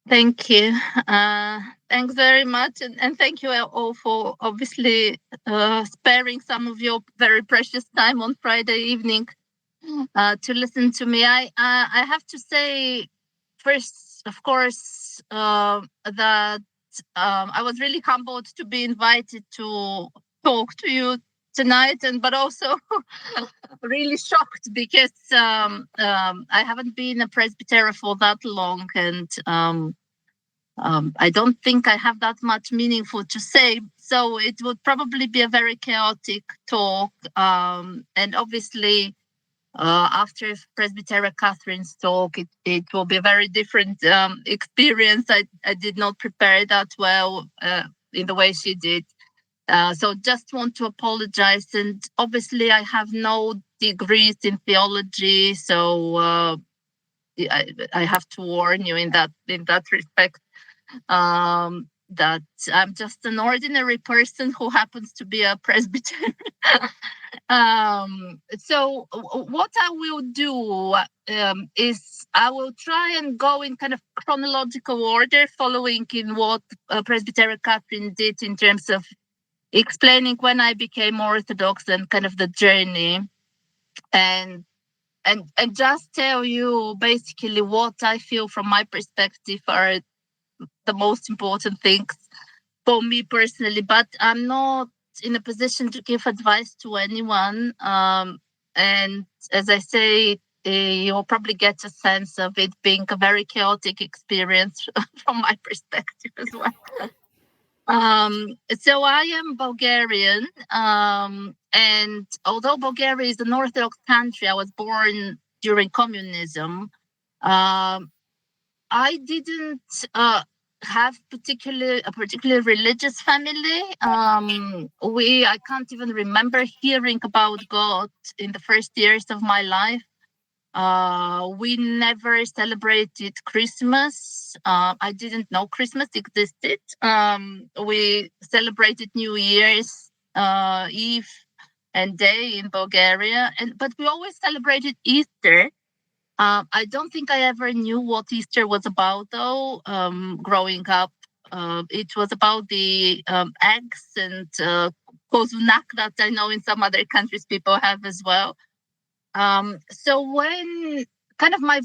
Thank you. Thanks very much. And thank you all for obviously sparing some of your very precious time on Friday evening to listen to me. I have to say, first, of course, that I was really humbled to be invited to talk to you tonight, and but also really shocked because I haven't been a presbytera for that long, and I don't think I have that much meaningful to say. So it would probably be a very chaotic talk, and obviously after Presbytera Catherine's talk, it will be a very different experience. I did not prepare that well in the way she did. So just want to apologize. And obviously I have no degrees in theology, so I have to warn you in that respect. That I'm just an ordinary person who happens to be a presbyterian. So what I will do is I will try and go in kind of chronological order, following in what Presbytera Catherine did in terms of explaining when I became Orthodox and kind of the journey, and just tell you basically what I feel from my perspective are the most important things for me personally. But I'm not in a position to give advice to anyone. And as I say, you'll probably get a sense of it being a very chaotic experience from my perspective as well. So I am Bulgarian, and although Bulgaria is an Orthodox country, I was born during communism. Um, I didn't have a particular religious family. I can't even remember hearing about God in the first years of my life. We never celebrated Christmas. I didn't know Christmas existed. We celebrated New Year's Eve and day in Bulgaria, but we always celebrated Easter. I don't think I ever knew what Easter was about, though. Growing up, it was about the eggs and kozunak that I know in some other countries people have as well. So when kind of my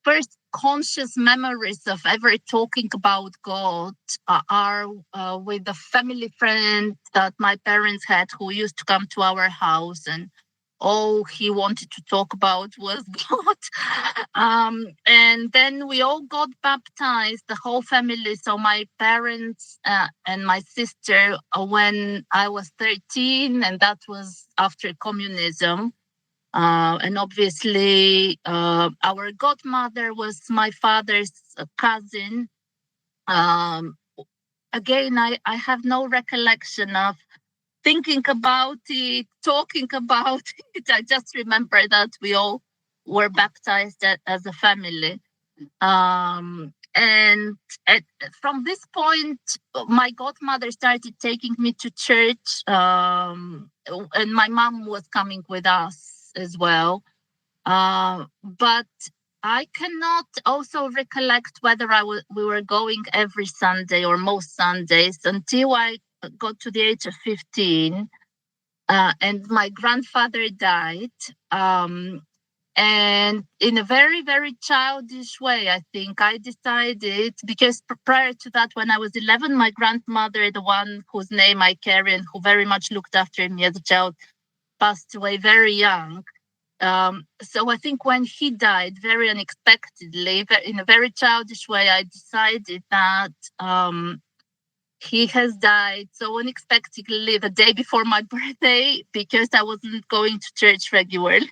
first conscious memories of ever talking about God are with a family friend that my parents had who used to come to our house, and all he wanted to talk about was God. And then we all got baptized, the whole family. So my parents and my sister when I was 13, and that was after communism. And obviously, our godmother was my father's cousin. Um, Again, I have no recollection of thinking about it, talking about it. I just remember that we all were baptized as a family. And from this point, my godmother started taking me to church, and my mom was coming with us as well. But I cannot also recollect whether we were going every Sunday or most Sundays until I got to the age of 15, and my grandfather died. And in a very, very childish way, I think I decided, because prior to that, when I was 11, my grandmother, the one whose name I carry and who very much looked after me as a child, passed away very young. So I think when he died very unexpectedly, in a very childish way, I decided that he has died so unexpectedly the day before my birthday because I wasn't going to church regularly.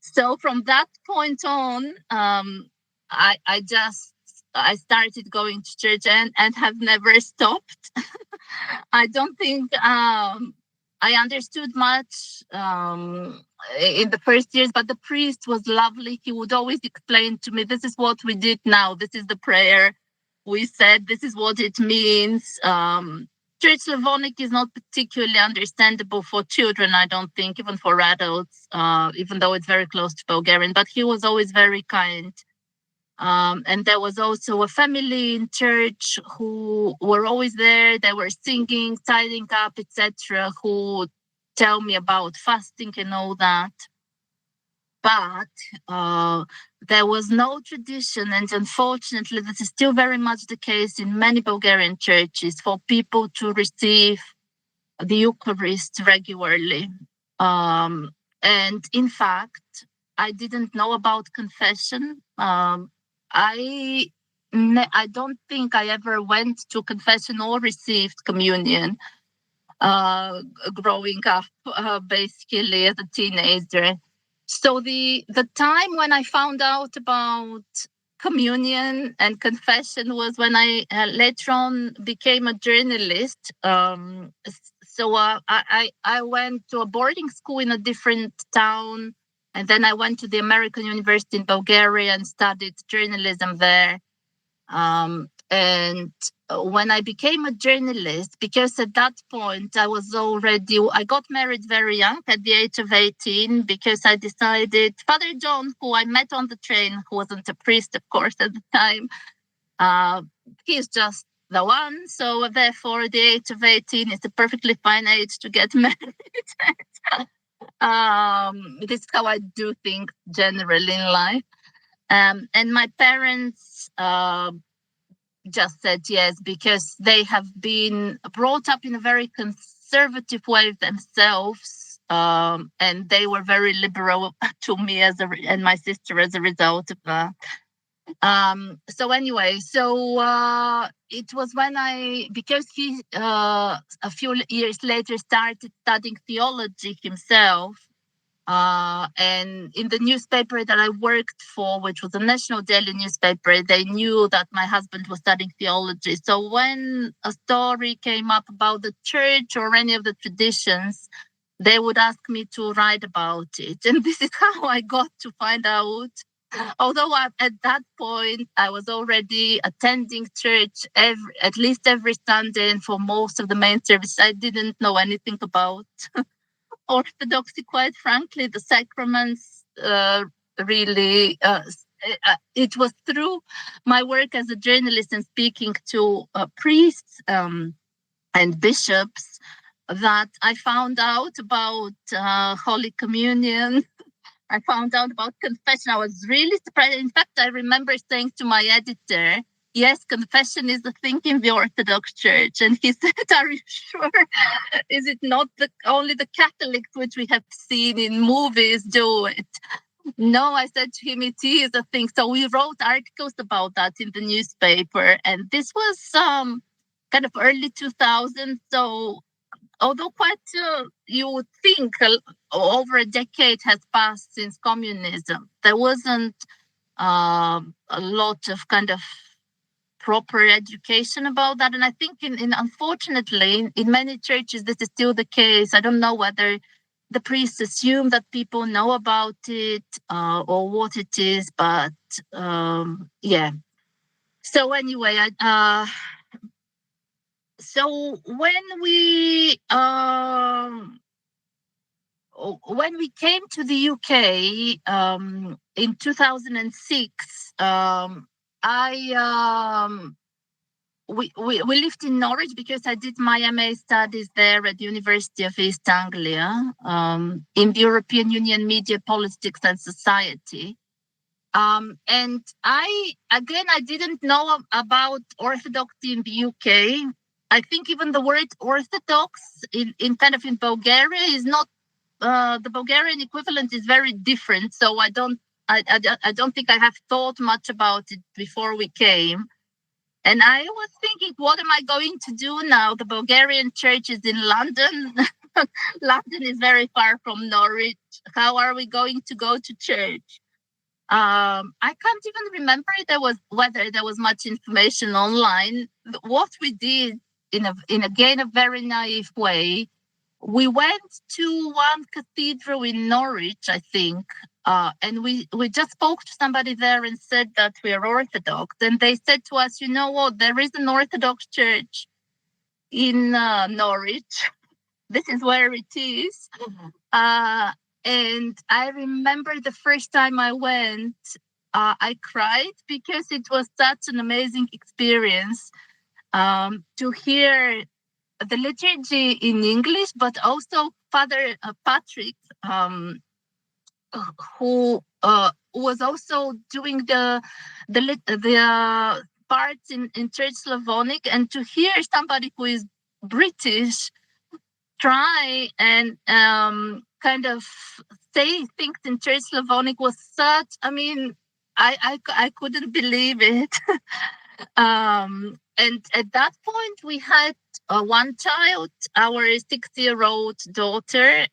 So from that point on, I started going to church and have never stopped. I don't think I understood much in the first years, but the priest was lovely. He would always explain to me, this is what we did now. This is the prayer we said. This is what it means. Church Slavonic is not particularly understandable for children, I don't think, even for adults, even though it's very close to Bulgarian. But he was always very kind. And there was also a family in church who were always there. They were singing, tidying up, etc., who tell me about fasting and all that. But there was no tradition, and unfortunately, this is still very much the case in many Bulgarian churches, for people to receive the Eucharist regularly. And in fact, I didn't know about confession. I don't think I ever went to confession or received communion growing up, basically as a teenager. So the time when I found out about communion and confession was when I later on became a journalist. I went to a boarding school in a different town, and then I went to the American University in Bulgaria and studied journalism there. And when I became a journalist, because at that point I got married very young at the age of 18, because I decided, Father John, who I met on the train, who wasn't a priest, of course, at the time, he's just the one. So therefore, the age of 18 is a perfectly fine age to get married. This is how I do things generally in life. And my parents just said yes, because they have been brought up in a very conservative way themselves, and they were very liberal to me and my sister as a result of that. It was when because he a few years later started studying theology himself. And in the newspaper that I worked for, which was a national daily newspaper, they knew that my husband was studying theology. So when a story came up about the church or any of the traditions, they would ask me to write about it. And this is how I got to find out. Although at that point, I was already attending church at least every Sunday, and for most of the main service, I didn't know anything about Orthodoxy, quite frankly. The sacraments really, it was through my work as a journalist and speaking to priests and bishops that I found out about Holy Communion. I found out about confession. I was really surprised. In fact, I remember saying to my editor, yes, confession is a thing in the Orthodox Church. And he said, are you sure? Is it not only the Catholics, which we have seen in movies, do it? No, I said to him, it is a thing. So we wrote articles about that in the newspaper. And this was kind of early 2000s. So although quite, you would think over a decade has passed since communism, there wasn't a lot of kind of proper education about that. And I think unfortunately, in many churches, this is still the case. I don't know whether the priests assume that people know about it or what it is, but yeah. So anyway, so when we came to the UK in 2006, we lived in Norwich because I did my MA studies there at the University of East Anglia in the European Union Media, Politics and Society. And I didn't know about Orthodoxy in the UK. I think even the word Orthodox in Bulgaria is not, the Bulgarian equivalent is very different. So I don't think I have thought much about it before we came. And I was thinking, what am I going to do now? The Bulgarian church is in London. London is very far from Norwich. How are we going to go to church? I can't even remember whether there was much information online. What we did in a very naive way, we went to one cathedral in Norwich, I think, and we just spoke to somebody there and said that we are Orthodox. And they said to us, you know what, there is an Orthodox church in Norwich. This is where it is. And I remember the first time I went, I cried because it was such an amazing experience to hear the liturgy in English, but also Father Patrick, who was also doing the parts in Church Slavonic, and to hear somebody who is British try and kind of say things in Church Slavonic was such. I mean, I couldn't believe it. And at that point, we had one child, our 6-year-old daughter.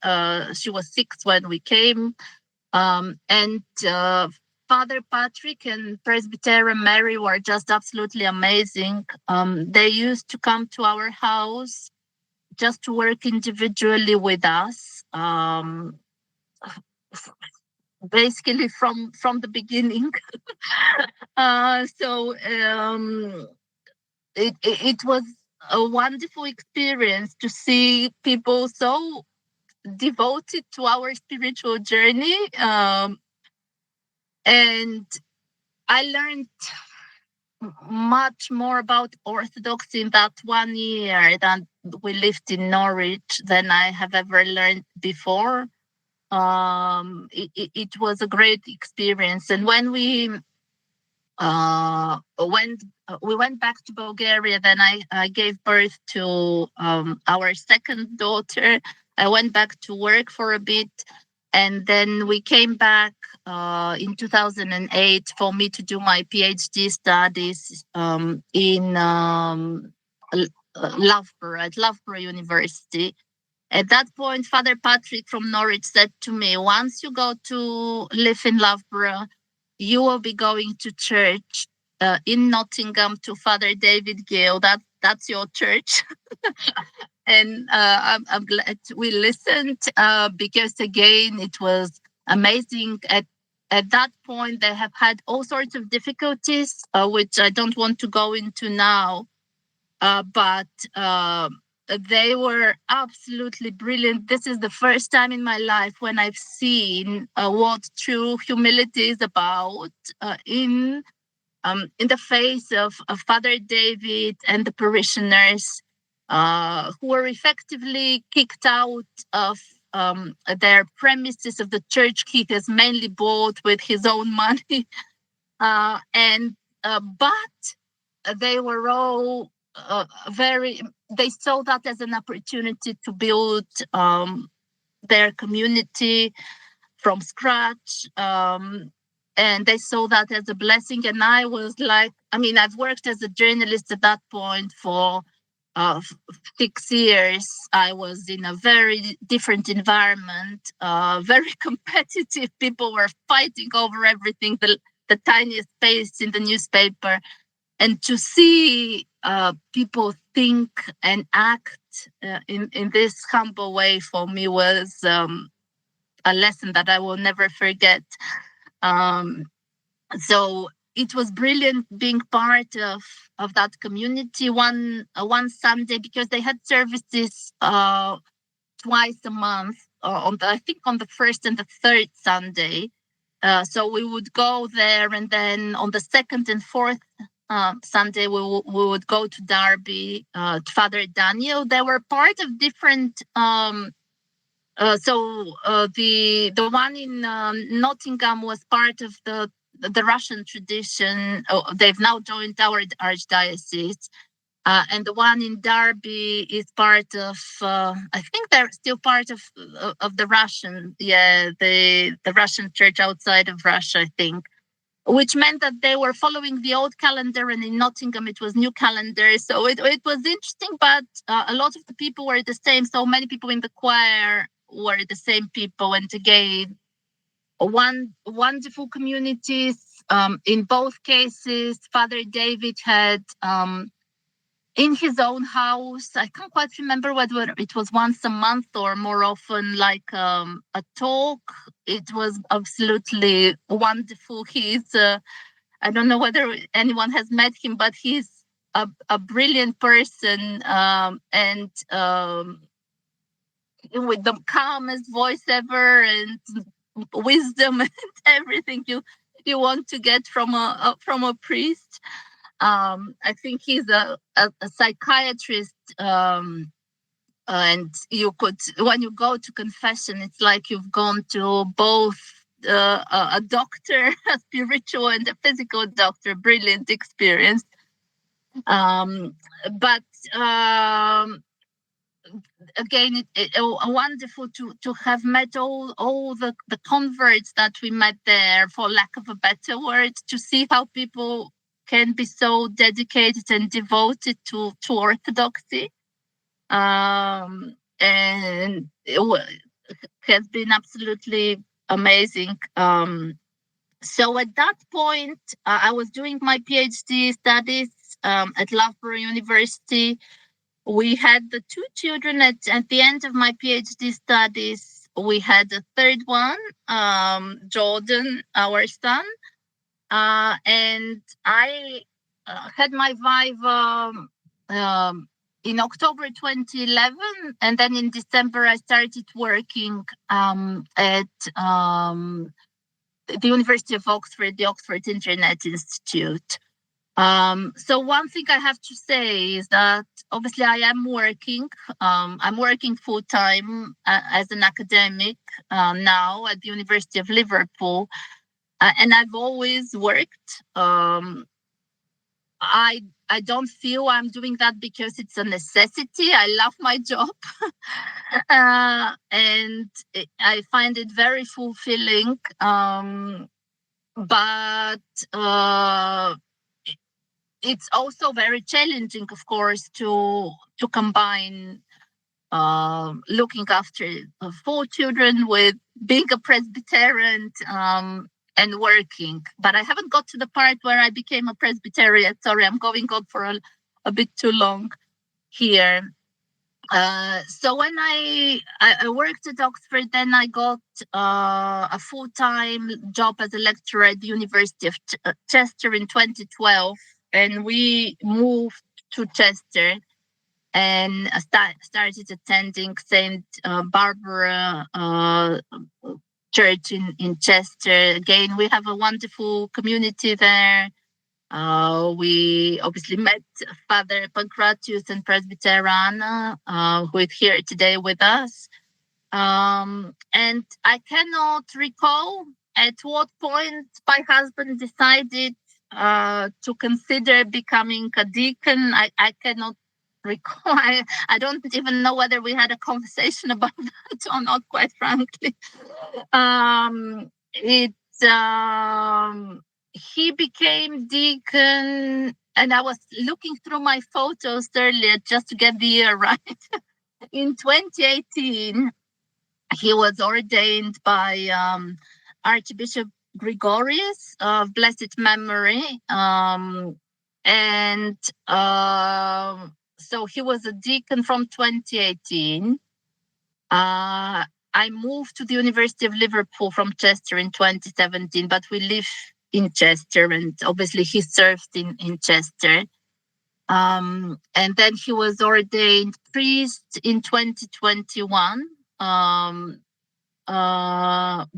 She was 6 when we came. And Father Patrick and Presbytera Mary were just absolutely amazing. They used to come to our house just to work individually with us. Basically from the beginning. It was a wonderful experience to see people so devoted to our spiritual journey. And I learned much more about Orthodoxy in that 1 year than we lived in Norwich than I have ever learned before. It was a great experience. And when we went back to Bulgaria, then I gave birth to our second daughter. I went back to work for a bit, and then we came back in 2008 for me to do my PhD studies in Loughborough, at Loughborough University. At that point, Father Patrick from Norwich said to me, once you go to live in Loughborough, you will be going to church in Nottingham to Father David Gill. That's your church. And I'm glad we listened because, again, it was amazing. At that point, they have had all sorts of difficulties, which I don't want to go into now. But they were absolutely brilliant. This is the first time in my life when I've seen what true humility is about in the face of Father David and the parishioners who were effectively kicked out of their premises of the church he has mainly bought with his own money. But they were all they saw that as an opportunity to build their community from scratch. And they saw that as a blessing. And I was like, I mean, I've worked as a journalist at that point for 6 years. I was in a very different environment, very competitive. People were fighting over everything, the tiniest space in the newspaper. And to see people think and act in this humble way for me was a lesson that I will never forget. So it was brilliant being part of that community one Sunday, because they had services twice a month, I think on the first and the third Sunday. So we would go there, and then on the second and fourth Sunday we would go to Derby to Father Daniel. They were part of different. The one in Nottingham was part of the Russian tradition. They've now joined our archdiocese. And the one in Derby is part of. I think they're still part of the Russian, the Russian church outside of Russia, I think. Which meant that they were following the old calendar, and in Nottingham it was new calendar. So it was interesting, but a lot of the people were the same. So many people in the choir were the same people, and again, wonderful communities. In both cases, Father David had in his own house, I can't quite remember whether it was once a month or more often, like a talk. It was absolutely wonderful. He's, I don't know whether anyone has met him, but he's a brilliant person, and with the calmest voice ever, and wisdom and everything. you want to get from a priest. I think he's a psychiatrist, and you could, when you go to confession, it's like you've gone to both a doctor, a spiritual and a physical doctor. Brilliant experience. But again, wonderful to have met all the converts that we met there, for lack of a better word, to see how people can be so dedicated and devoted to orthodoxy. And it has been absolutely amazing. So at that point, I was doing my PhD studies at Loughborough University. We had the two children at the end of my PhD studies. We had a third one, Jordan, our son. And I had my Viva in October 2011. And then in December, I started working at the University of Oxford, the Oxford Internet Institute. So one thing I have to say is that obviously I am working. I'm working full time as an academic now at the University of Liverpool, and I've always worked. I don't feel I'm doing that because it's a necessity. I love my job, and I find it very fulfilling. But it's also very challenging, of course, to combine looking after 4 children with being a Presbyterian and working. But I haven't got to the part where I became a Presbyterian. Sorry, I'm going on for a bit too long here. So when I worked at Oxford, then I got a full-time job as a lecturer at the University of Chester in 2012. And we moved to Chester and started attending St. Barbara Church in Chester. Again, we have a wonderful community there. We obviously met Father Pancratius and Presbytera Anna, who is here today with us. And I cannot recall at what point my husband decided to consider becoming a deacon. I cannot recall. I don't even know whether we had a conversation about that or not, quite frankly. He became deacon, and I was looking through my photos earlier just to get the year right. In 2018, he was ordained by Archbishop Gregorios of blessed memory. And so he was a deacon from 2018. I moved to the University of Liverpool from Chester in 2017, but we live in Chester, and obviously he served in Chester. And then he was ordained priest in 2021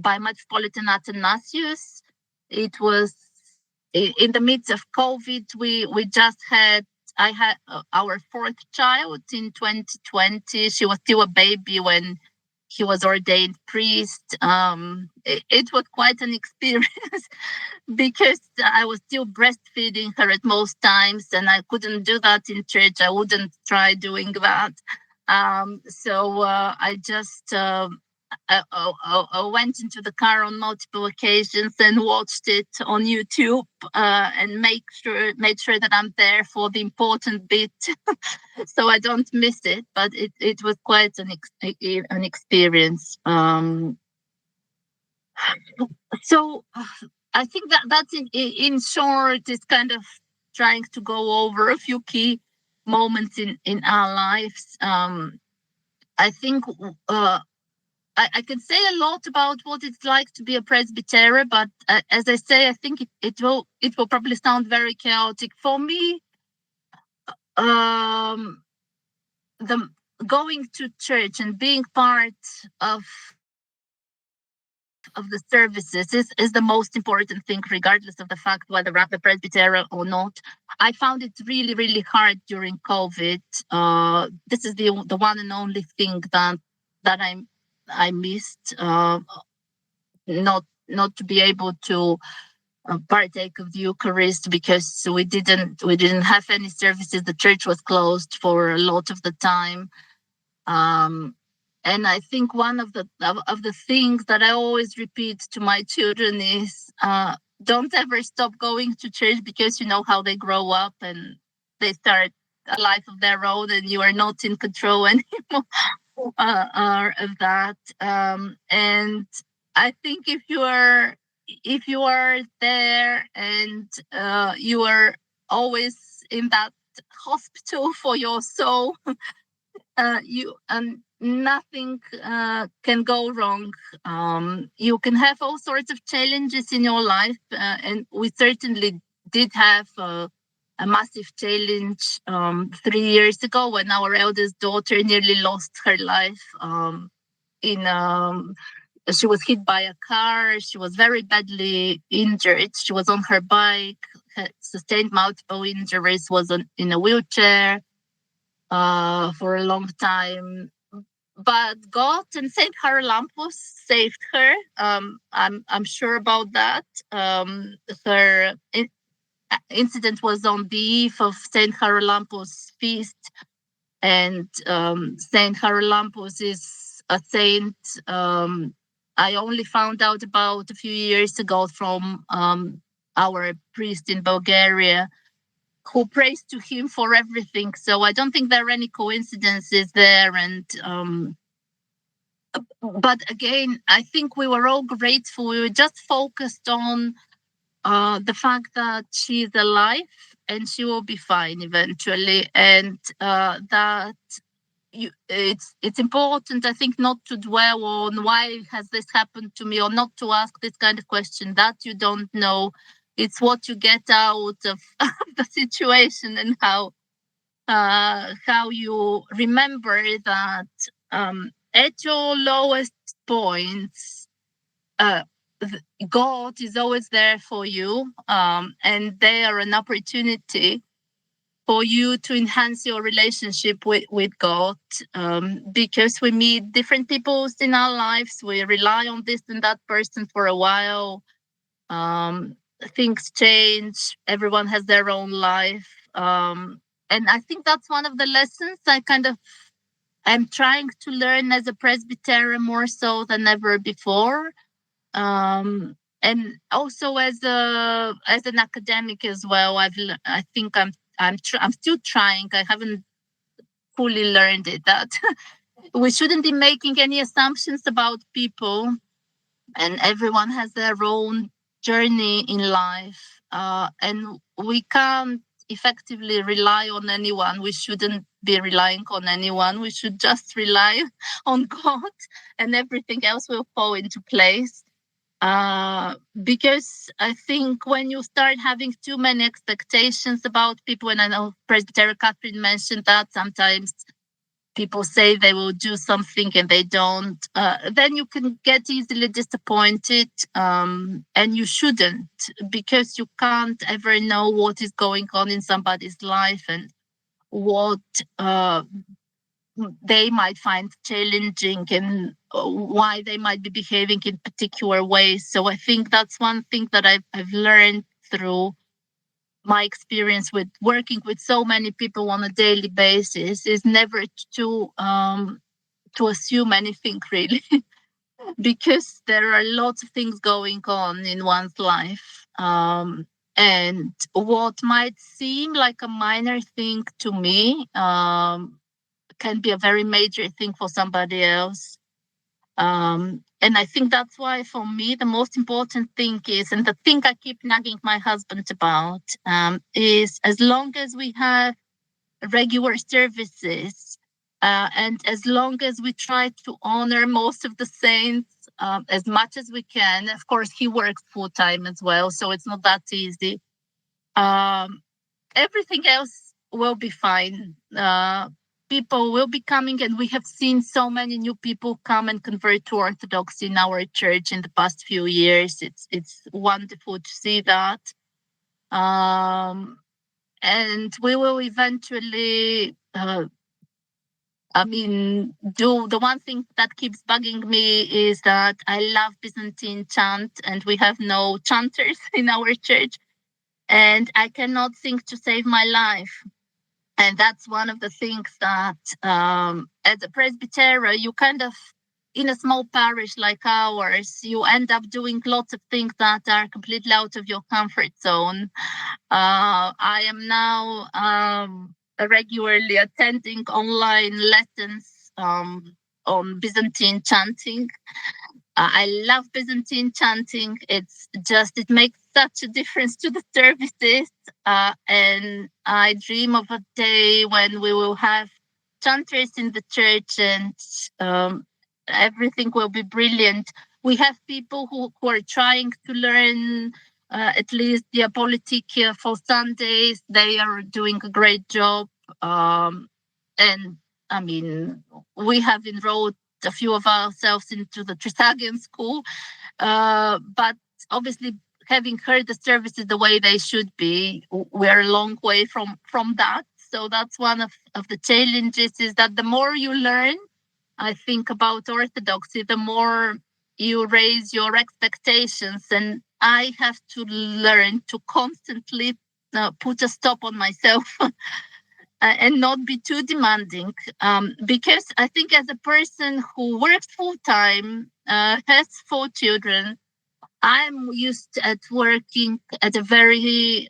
by Metropolitan Athanasios. It was in the midst of COVID. We just had, I had our 4th child in 2020. She was still a baby when he was ordained priest. It was quite an experience because I was still breastfeeding her at most times, and I couldn't do that in church. I wouldn't try doing that. So I just went into the car on multiple occasions and watched it on YouTube and made sure that I'm there for the important bit, so I don't miss it. But it was quite an experience. So I think that's in short is kind of trying to go over a few key moments in our lives. I think I can say a lot about what it's like to be a presbyter, but as I say, I think it will probably sound very chaotic for me. The going to church and being part of of the services is the most important thing, regardless of the fact whether I'm a Presbyterian or not. I found it really, really hard during COVID. This is the one and only thing that I missed. Not to be able to partake of the Eucharist because we didn't have any services. The church was closed for a lot of the time. And I think one of the things that I always repeat to my children is don't ever stop going to church, because you know how they grow up and they start a life of their own, and you are not in control anymore of that. And I think if you are there and you are always in that hospital for your soul, you nothing can go wrong. You can have all sorts of challenges in your life, and we certainly did have a massive challenge 3 years ago when our eldest daughter nearly lost her life. She was hit by a car. She was very badly injured. She was on her bike, had sustained multiple injuries, was in a wheelchair for a long time. But God and Saint Charalampos saved her. I'm sure about that. Her incident was on the eve of Saint Charalampos' feast, and Saint Charalampos is a saint I only found out about a few years ago from our priest in Bulgaria, who prays to him for everything. So I don't think there are any coincidences there. And but again, I think we were all grateful. We were just focused on the fact that she's alive and she will be fine eventually, and that it's important, I think, not to dwell on why has this happened to me, or not to ask this kind of question that you don't know. It's what you get out of the situation, and how you remember that at your lowest points, God is always there for you, and they are an opportunity for you to enhance your relationship with God, because we meet different people in our lives. We rely on this and that person for a while. Things change. Everyone has their own life. And I think that's one of the lessons I'm trying to learn as a Presbyterian, more so than ever before. And also as an academic as well. I think I'm still trying. I haven't fully learned it, that we shouldn't be making any assumptions about people, and everyone has their own journey in life, and we can't effectively rely on anyone. We shouldn't be relying on anyone. We should just rely on God, and everything else will fall into place. Because I think when you start having too many expectations about people, and I know Presbyterian Catherine mentioned that sometimes people say they will do something and they don't, then you can get easily disappointed, and you shouldn't, because you can't ever know what is going on in somebody's life and what they might find challenging, and why they might be behaving in particular ways. So I think that's one thing that I've learned through my experience with working with so many people on a daily basis, is never to assume anything, really, because there are lots of things going on in one's life. And what might seem like a minor thing to me can be a very major thing for somebody else. And I think that's why, for me, the most important thing is, and the thing I keep nagging my husband about, is as long as we have regular services, and as long as we try to honor most of the saints as much as we can. Of course, he works full time as well, so it's not that easy. Everything else will be fine. people will be coming, and we have seen so many new people come and convert to Orthodox in our church in the past few years. It's wonderful to see that. And we will eventually, do the one thing that keeps bugging me is that I love Byzantine chant, and we have no chanters in our church, and I cannot sing to save my life. And that's one of the things that, as a presbytera, you kind of, in a small parish like ours, you end up doing lots of things that are completely out of your comfort zone. I am now regularly attending online lessons on Byzantine chanting. I love Byzantine chanting. It makes such a difference to the services. And I dream of a day when we will have chanters in the church, and everything will be brilliant. We have people who are trying to learn at least the Apologitia for Sundays. They are doing a great job. And I mean, we have enrolled a few of ourselves into the Trisagion school, but obviously, having heard the services the way they should be, we're a long way from that. So that's one of the challenges, is that the more you learn, I think, about Orthodoxy, the more you raise your expectations. And I have to learn to constantly put a stop on myself and not be too demanding. Because I think, as a person who works full time, has 4 children, I'm used at working at a very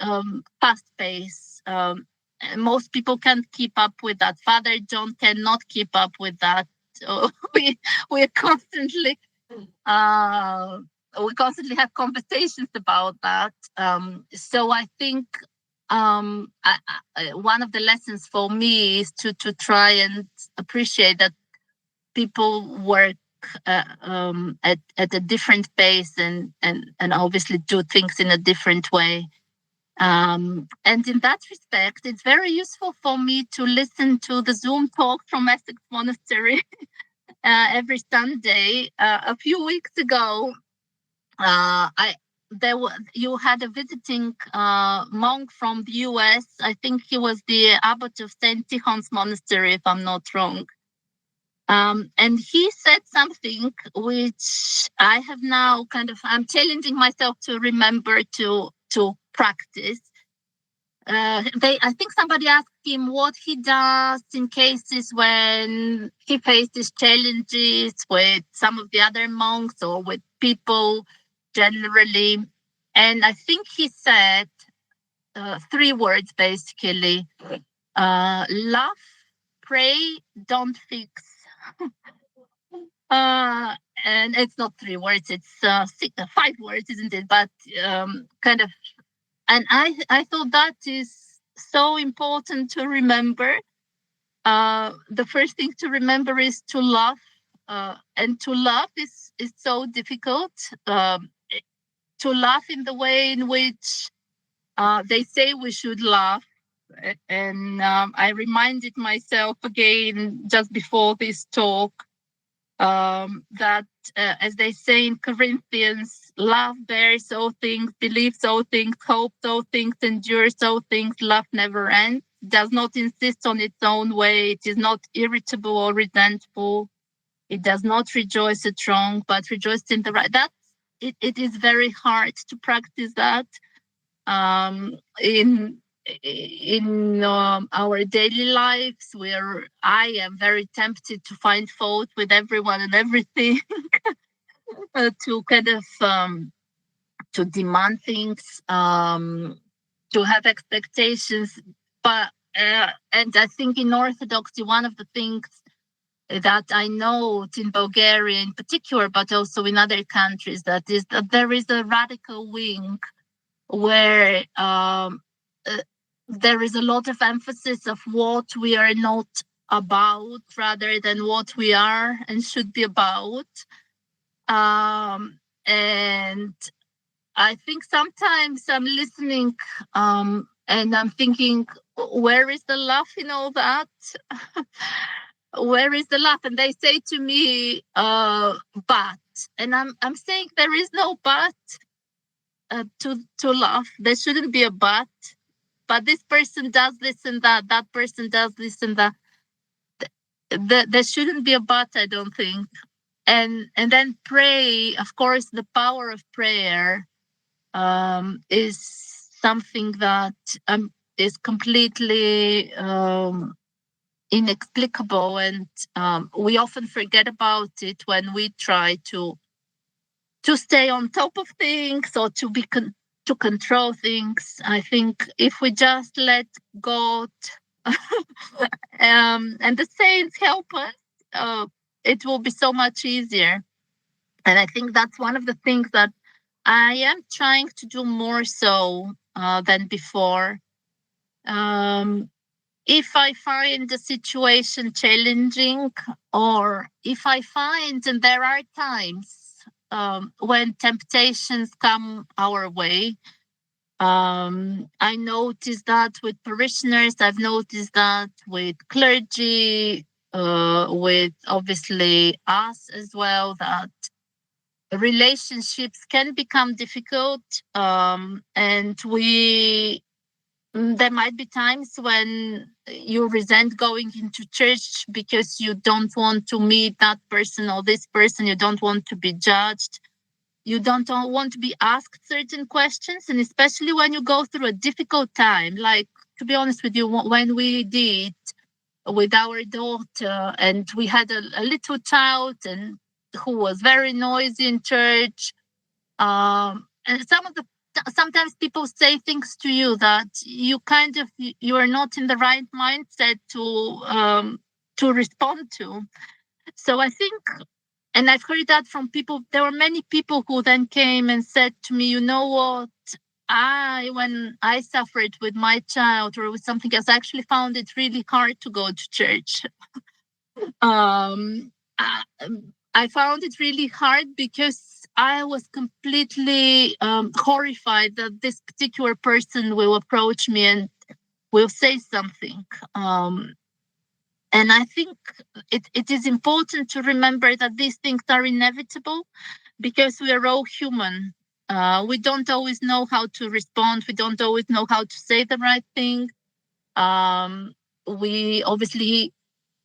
fast pace. Most people can't keep up with that. Father John cannot keep up with that. So we constantly have conversations about that. So I think one of the lessons for me is to try and appreciate that people work at a different pace, and obviously do things in a different way. And in that respect, it's very useful for me to listen to the Zoom talk from Essex Monastery every Sunday. A few weeks ago, you had a visiting monk from the US. I think he was the abbot of St. Tikhon's Monastery, if I'm not wrong. And he said something which I have now I'm challenging myself to remember to practice. I think somebody asked him what he does in cases when he faces challenges with some of the other monks or with people generally. And I think he said 3 words, basically: laugh, pray, don't fix. And it's not 3 words, it's 5 words, isn't it? But and I thought that is so important to remember. The first thing to remember is to love, and to love is so difficult. To laugh in the way in which they say we should laugh. And I reminded myself again just before this talk that, as they say in Corinthians, love bears all things, believes all things, hopes all things, endures all things, love never ends, does not insist on its own way, it is not irritable or resentful, it does not rejoice at wrong, but rejoices in the right. It is very hard to practice that in our daily lives, where I am very tempted to find fault with everyone and everything, to to demand things, to have expectations. But and I think in Orthodoxy, one of the things that I know in Bulgaria in particular, but also in other countries, that there is a radical wing where there is a lot of emphasis of what we are not about rather than what we are and should be about. And I think sometimes I'm listening And I'm thinking, where is the love in all that? Where is the love? And they say to me, but. And I'm saying there is no but to love. There shouldn't be a but. But this person does this and that. That person does this and that. There shouldn't be a but, I don't think. And then pray. Of course, the power of prayer is something that is completely inexplicable, and we often forget about it when we try to stay on top of things or to be to control things. I think if we just let God and the saints help us, it will be so much easier. And I think that's one of the things that I am trying to do more so than before. If I find the situation challenging, or if I find, and there are times when temptations come our way, I noticed that with parishioners, I've noticed that with clergy, with obviously us as well, that relationships can become difficult, and there might be times when you resent going into church because you don't want to meet that person or this person. You don't want to be judged. You don't want to be asked certain questions. And especially when you go through a difficult time, like, to be honest with you, when we did with our daughter, and we had a little child and who was very noisy in church. And sometimes people say things to you that you are not in the right mindset to respond to. So I think, and I've heard that from people. There were many people who then came and said to me, you know what? When I suffered with my child or with something else, I actually found it really hard to go to church. Um, I, I found it really hard because I was completely horrified that this particular person will approach me and will say something. And I think it is important to remember that these things are inevitable because we are all human. We don't always know how to respond. We don't always know how to say the right thing. We obviously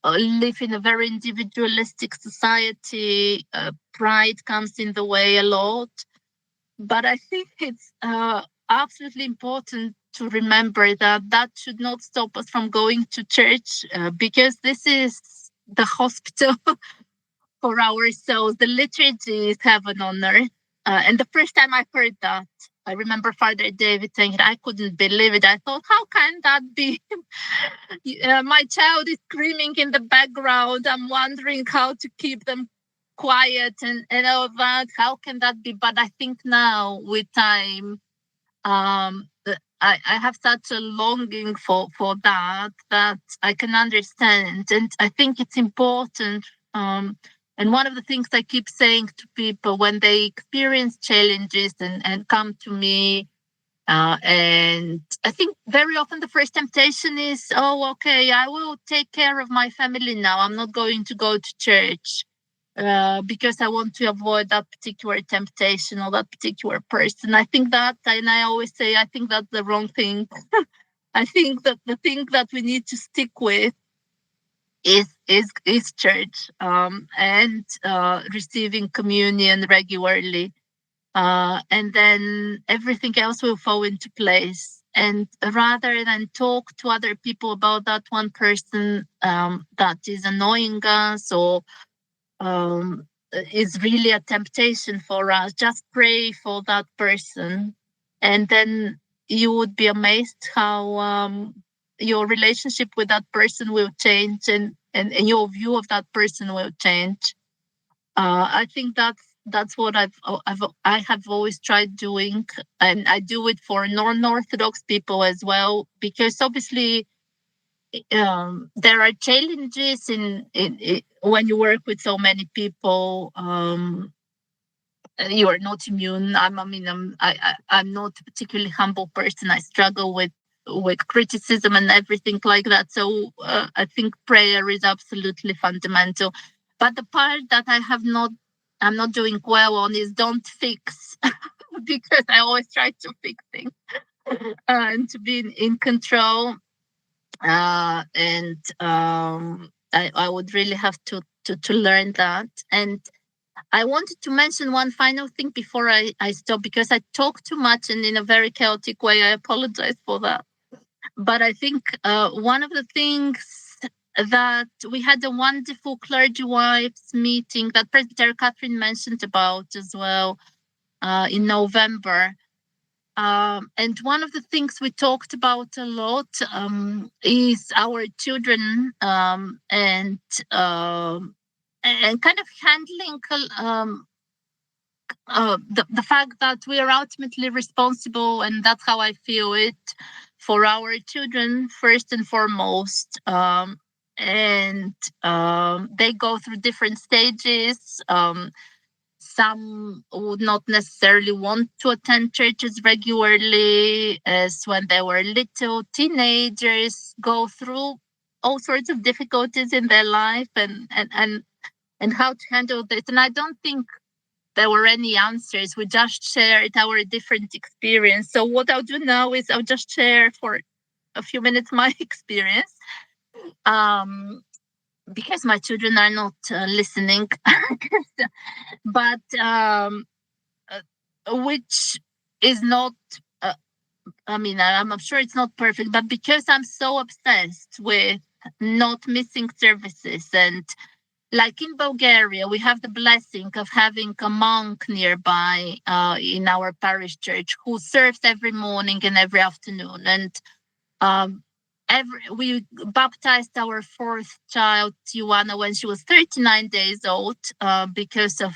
live in a very individualistic society. Pride comes in the way a lot. But I think it's absolutely important to remember that should not stop us from going to church, because this is the hospital for our souls. The liturgy is heaven on earth. And the first time I heard that, I remember Father David saying it. I couldn't believe it. I thought, how can that be? My child is screaming in the background. I'm wondering how to keep them quiet and all that. How can that be? But I think now with time, I have such a longing for that I can understand. And I think it's important. And one of the things I keep saying to people when they experience challenges and come to me, and I think very often the first temptation is, oh, okay, I will take care of my family now. I'm not going to go to church because I want to avoid that particular temptation or that particular person. I think that, and I always say, I think that's the wrong thing. I think that the thing that we need to stick with is church, and receiving communion regularly. And then everything else will fall into place. And rather than talk to other people about that one person that is annoying us or is really a temptation for us, just pray for that person. And then you would be amazed how your relationship with that person will change, and your view of that person will change. I think that's what I have always tried doing, and I do it for non-Orthodox people as well, because obviously there are challenges in when you work with so many people. You are not immune. I'm not a particularly humble person. I struggle with with criticism and everything like that. So I think prayer is absolutely fundamental. But the part that I'm not doing well on is don't fix, because I always try to fix things and to be in control. I would really have to learn that. And I wanted to mention one final thing before I stop, because I talk too much and in a very chaotic way. I apologize for that. But I think one of the things that we had a wonderful clergy wives meeting that Presbytera Catherine mentioned about as well in November. And one of the things we talked about a lot is our children, and kind of handling the fact that we are ultimately responsible, and that's how I feel it, for our children first and foremost. They go through different stages. Some would not necessarily want to attend churches regularly, as when they were little teenagers, go through all sorts of difficulties in their life, and how to handle this. And I don't think there were any answers. We just shared our different experience. So what I'll do now is I'll just share for a few minutes my experience, because my children are not listening. But which is not, I'm sure it's not perfect, but because I'm so obsessed with not missing services, and like in Bulgaria, we have the blessing of having a monk nearby in our parish church who serves every morning and every afternoon. And we baptized our fourth child, Ioana, when she was 39 days old, because of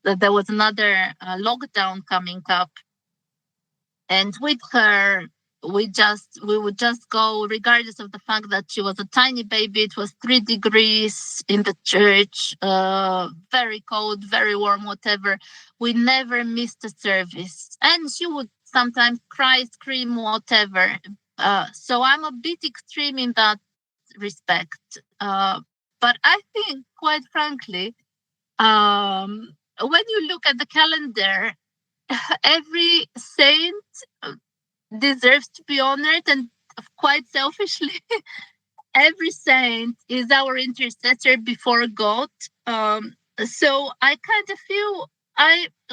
there was another lockdown coming up. And with her, we would just go, regardless of the fact that she was a tiny baby. It was 3 degrees in the church, very cold, very warm, whatever. We never missed a service. And she would sometimes cry, scream, whatever. So I'm a bit extreme in that respect. But I think, quite frankly, when you look at the calendar, every saint deserves to be honored, and quite selfishly, every saint is our intercessor before God. So I kind of feel,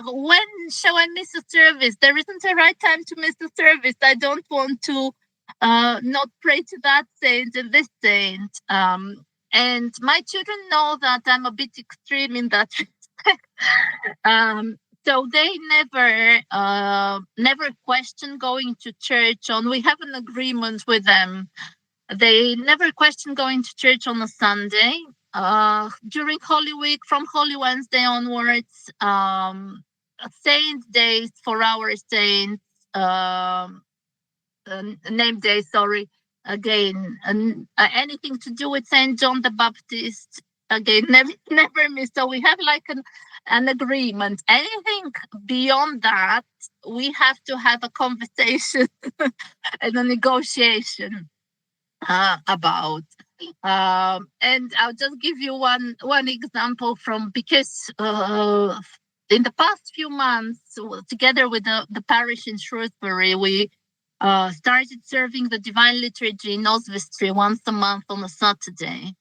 when shall I miss a service? There isn't a right time to miss a service. I don't want to not pray to that saint and this saint. And my children know that I'm a bit extreme in that respect. So they never question going to church on. We have an agreement with them. They never question going to church on a Sunday. During Holy Week, from Holy Wednesday onwards, saint days for our saints, name days, sorry, again, anything to do with Saint John the Baptist, again, never miss. So we have like an agreement. Anything beyond that, we have to have a conversation and a negotiation about. And I'll just give you one example because in the past few months, together with the parish in Shrewsbury, we started serving the Divine Liturgy in Oswestry once a month on a Saturday.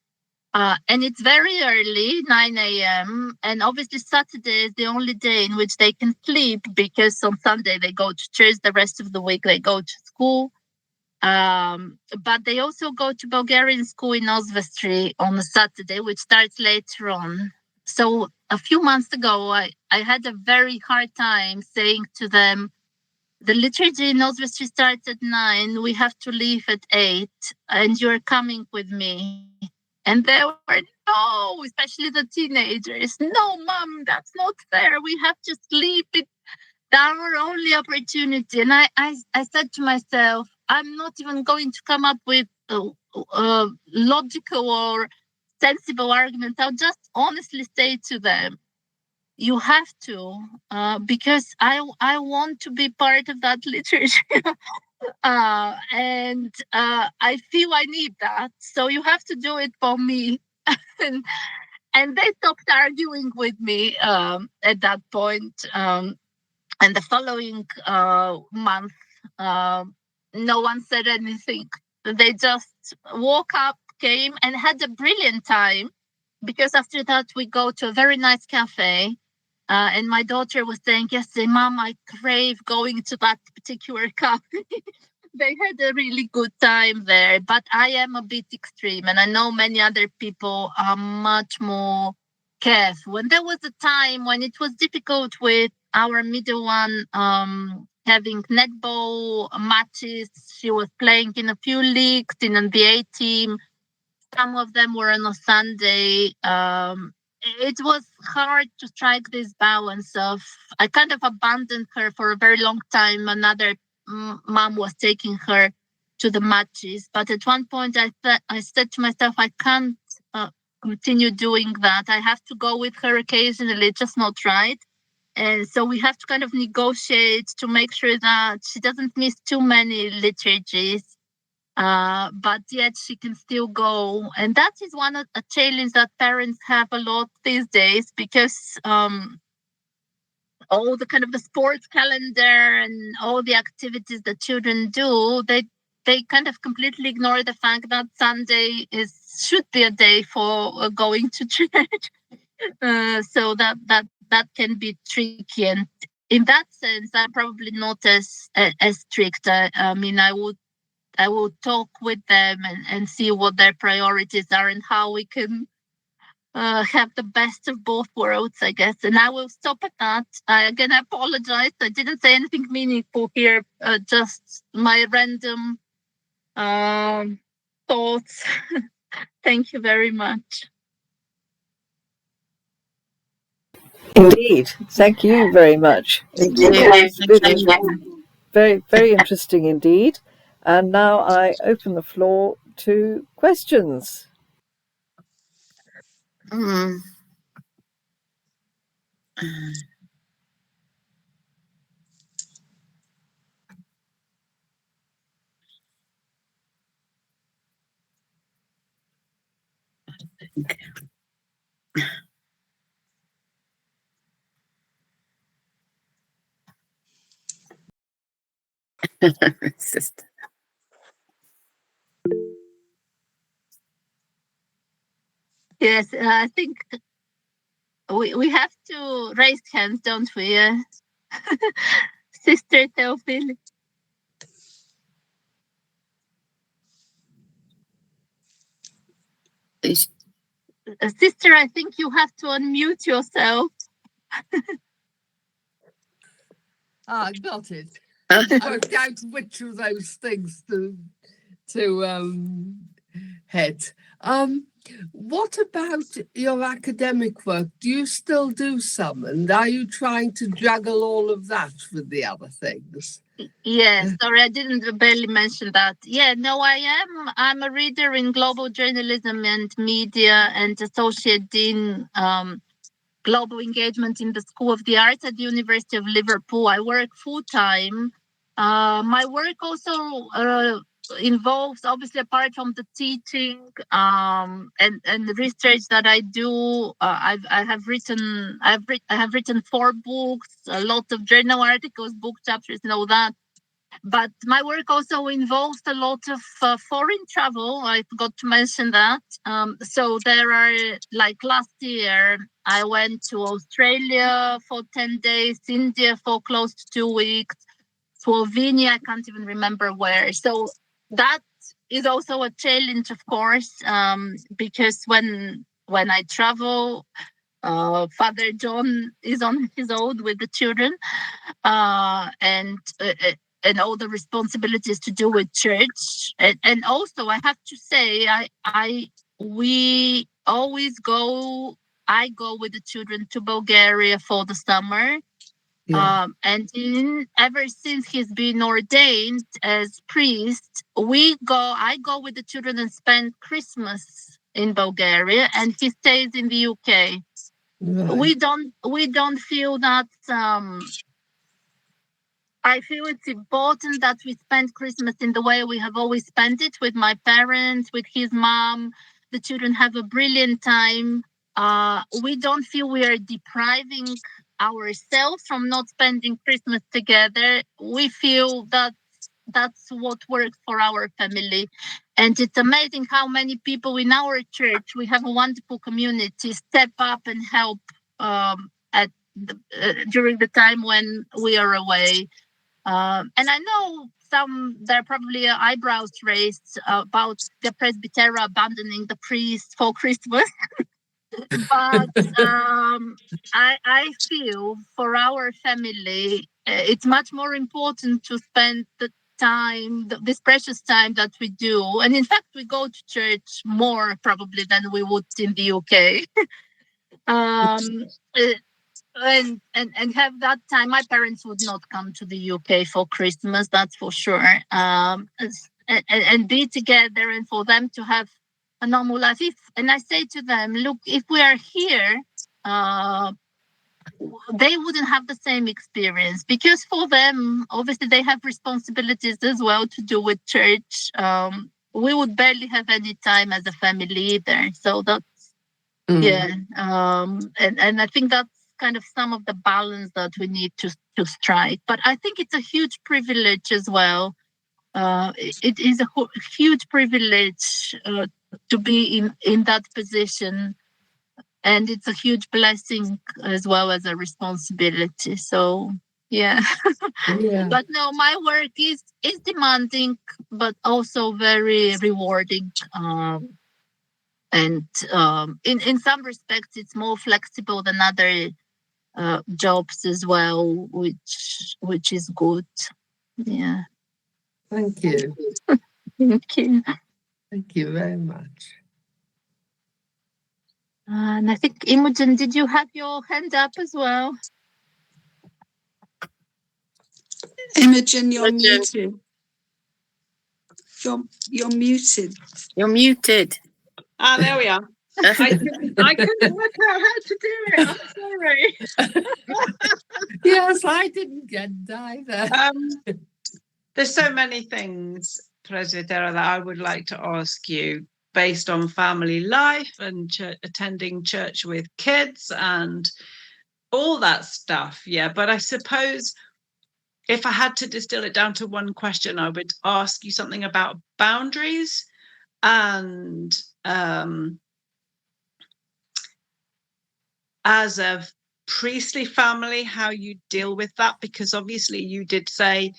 And it's very early, 9 a.m. And obviously Saturday is the only day in which they can sleep, because on Sunday they go to church, the rest of the week they go to school. But they also go to Bulgarian school in Oswestry on a Saturday, which starts later on. So a few months ago, I had a very hard time saying to them, the liturgy in Oswestry starts at 9, we have to leave at 8, and you're coming with me. And they were, no, especially the teenagers, no, Mom, that's not fair. We have to sleep. It's our only opportunity. And I said to myself, I'm not even going to come up with logical or sensible arguments. I'll just honestly say to them, you have to, because I want to be part of that liturgy. And I feel I need that. So you have to do it for me. and, and they stopped arguing with me at that point. And the following month, no one said anything. They just woke up, came, and had a brilliant time. Because after that, we go to a very nice cafe. And my daughter was saying yesterday, Mom, I crave going to that particular cafe. They had a really good time there, but I am a bit extreme, and I know many other people are much more careful. And there was a time when it was difficult with our middle one having netball matches. She was playing in a few leagues in an NBA team. Some of them were on a Sunday. It was hard to strike this balance of, I kind of abandoned her for a very long time. Another mom was taking her to the matches. But at one point, I said to myself, I can't continue doing that. I have to go with her occasionally, just not right. And so we have to kind of negotiate to make sure that she doesn't miss too many liturgies. But yet she can still go. And that is one of a challenge that parents have a lot these days, because all the kind of the sports calendar and all the activities that children do, they kind of completely ignore the fact that Sunday should be a day for going to church. So that can be tricky. And in that sense, I'm probably not as strict. I mean, I will talk with them and see what their priorities are and how we can have the best of both worlds, I guess. And I will stop at that. I apologize. I didn't say anything meaningful here, just my random thoughts. Thank you very much. Indeed. Thank you very much. Very, very interesting indeed. And now I open the floor to questions. Yes, I think we have to raise hands, don't we? Sister Theophile. Sister, I think you have to unmute yourself. Got it. I worked out which of those things to hit. What about your academic work? Do you still do some? And are you trying to juggle all of that with the other things? Yes, sorry, I didn't barely mention that. Yeah, no, I am. I'm a reader in global journalism and media and associate dean global engagement in the School of the Arts at the University of Liverpool. I work full-time. My work also involves, obviously, apart from the teaching and the research that I do, I have written 4 books, a lot of journal articles, book chapters, and all that. But my work also involves a lot of foreign travel. I forgot to mention that. So there are, like last year, I went to Australia for 10 days, India for close to 2 weeks, Slovenia, I can't even remember where. So that is also a challenge, of course, because when I travel, Father John is on his own with the children, and all the responsibilities to do with church. And also, I have to say, we always go. I go with the children to Bulgaria for the summer. Yeah. And ever since he's been ordained as priest, I go with the children and spend Christmas in Bulgaria, and he stays in the UK. Right. We don't feel that I feel it's important that we spend Christmas in the way we have always spent it, with my parents, with his mom. The children have a brilliant time. We don't feel we are depriving ourselves from not spending Christmas together. We feel that that's what works for our family. And it's amazing how many people in our church, we have a wonderful community, step up and help during the time when we are away. And I know there are probably eyebrows raised about the Presbytera abandoning the priest for Christmas. But I feel for our family, it's much more important to spend the time, this precious time that we do. And in fact, we go to church more probably than we would in the UK. And have that time. My parents would not come to the UK for Christmas, that's for sure. And be together, and for them to have a normal life. And I say to them, look, if we are here, they wouldn't have the same experience, because for them, obviously, they have responsibilities as well to do with church. We would barely have any time as a family either. So that's and I think that's kind of some of the balance that we need to strike. But I think it's a huge privilege as well. It is a huge privilege to be in that position, and it's a huge blessing as well as a responsibility. So yeah. But no, my work is demanding, but also very rewarding. And in some respects, it's more flexible than other jobs as well, which is good. Yeah. Thank you. Thank you. Thank you very much. And I think, Imogen, did you have your hand up as well? Imogen, you're muted. You're muted. You're muted. Ah, there we are. I couldn't work out how to do it. I'm sorry. Yes, I didn't get either. There's so many things, Presbytera, that I would like to ask you based on family life and attending church with kids and all that stuff. Yeah, but I suppose if I had to distill it down to one question, I would ask you something about boundaries and as a priestly family, how you deal with that, because obviously you did say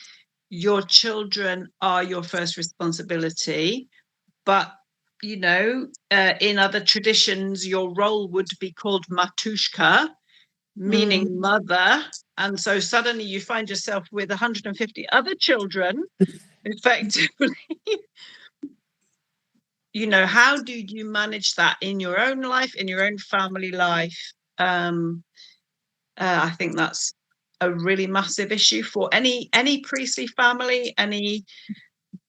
your children are your first responsibility, but you know, in other traditions, your role would be called matushka, meaning mother, and so suddenly you find yourself with 150 other children, effectively. You know, how do you manage that in your own life, in your own family life? I think that's a really massive issue for any priestly family,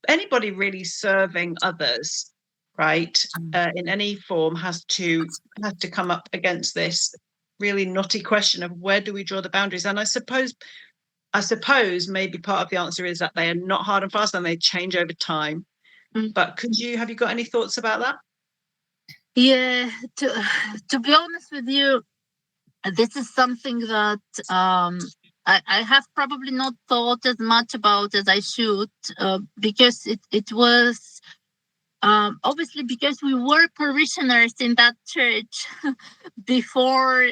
anybody really serving others, right? In any form has to come up against this really knotty question of where do we draw the boundaries? And I suppose maybe part of the answer is that they are not hard and fast and they change over time. But have you got any thoughts about that? Yeah, to be honest with you, this is something that I have probably not thought as much about as I should, because it was obviously because we were parishioners in that church before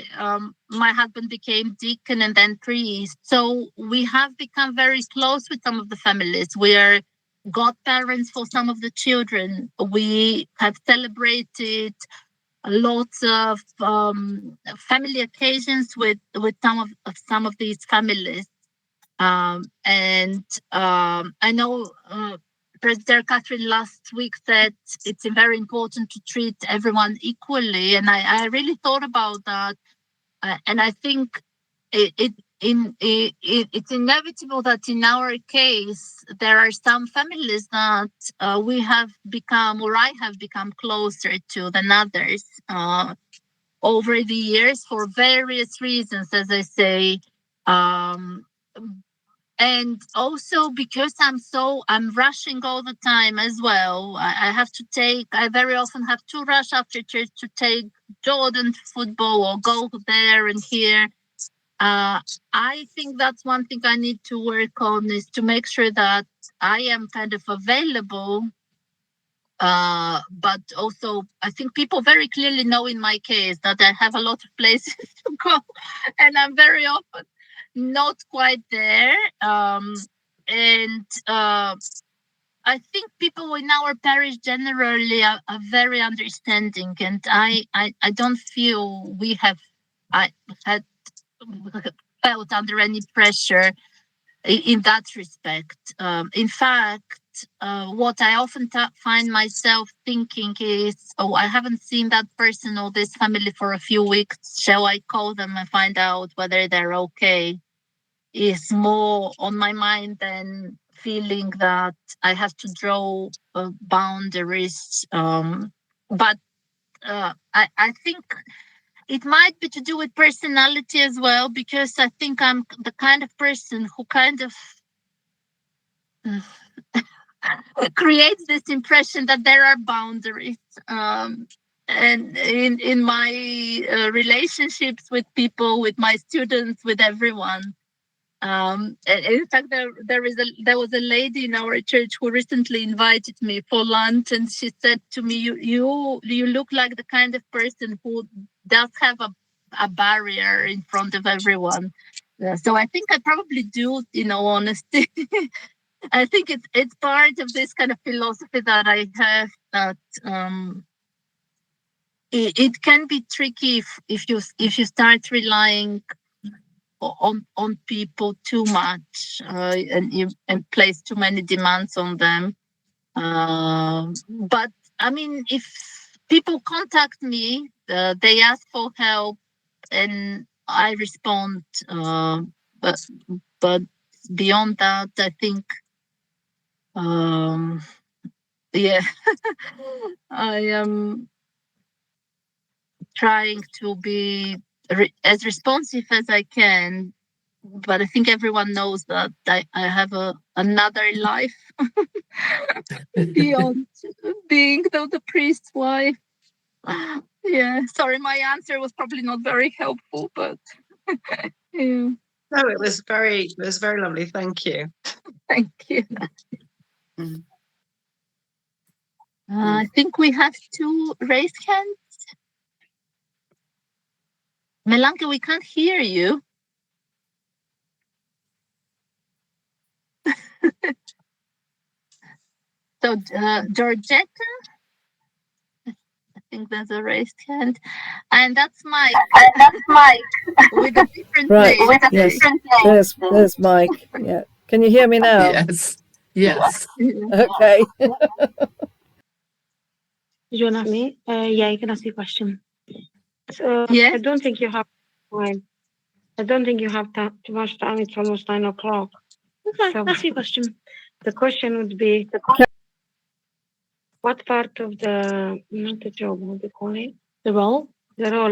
my husband became deacon and then priest. So we have become very close with some of the families. We are godparents for some of the children. We have celebrated lots of family occasions with some of these families, and I know President Catherine last week said it's very important to treat everyone equally, and I really thought about that, and I think it's inevitable that in our case there are some families that we have become, or I have become, closer to than others over the years for various reasons, as I say. and also because I'm rushing all the time as well. I very often have to rush after church to take Jordan to football or go there and here. I think that's one thing I need to work on, is to make sure that I am kind of available. But also, I think people very clearly know in my case that I have a lot of places to go, and I'm very often not quite there. And I think people in our parish generally are very understanding, and I don't feel I had felt under any pressure in that respect. In fact, what I often find myself thinking is, oh, I haven't seen that person or this family for a few weeks. Shall I call them and find out whether they're okay? Is more on my mind than feeling that I have to draw boundaries. But I think it might be to do with personality as well, because I think I'm the kind of person who kind of creates this impression that there are boundaries. And in my relationships with people, with my students, with everyone. And in fact, there was a lady in our church who recently invited me for lunch, and she said to me, "You look like the kind of person who does have a barrier in front of everyone." So I think I probably do, in all honesty. I think it's part of this kind of philosophy that I have, that it can be tricky if you start relying on people too much, and place too many demands on them. But I mean, if people contact me, they ask for help, and I respond. But beyond that, I think, yeah, I am trying to be as responsive as I can. But I think everyone knows that I have another life beyond being the priest's wife. Yeah, sorry, my answer was probably not very helpful, but yeah. No, it was very lovely. Thank you. Thank you. I think we have 2 raised hands. Melanka, we can't hear you. So, Georgetta, I think there's a raised hand, and that's Mike. With a different Right. name. Yes. There's Mike. Yeah. Can you hear me now? Yes. Yes. Okay. You want to ask me? Yeah, you can ask your question. So Yes. I don't think you have time. I don't think you have too much time. It's almost 9 o'clock. Okay, so ask your question. The question would be, what part of the, not the job, what do you call it? The role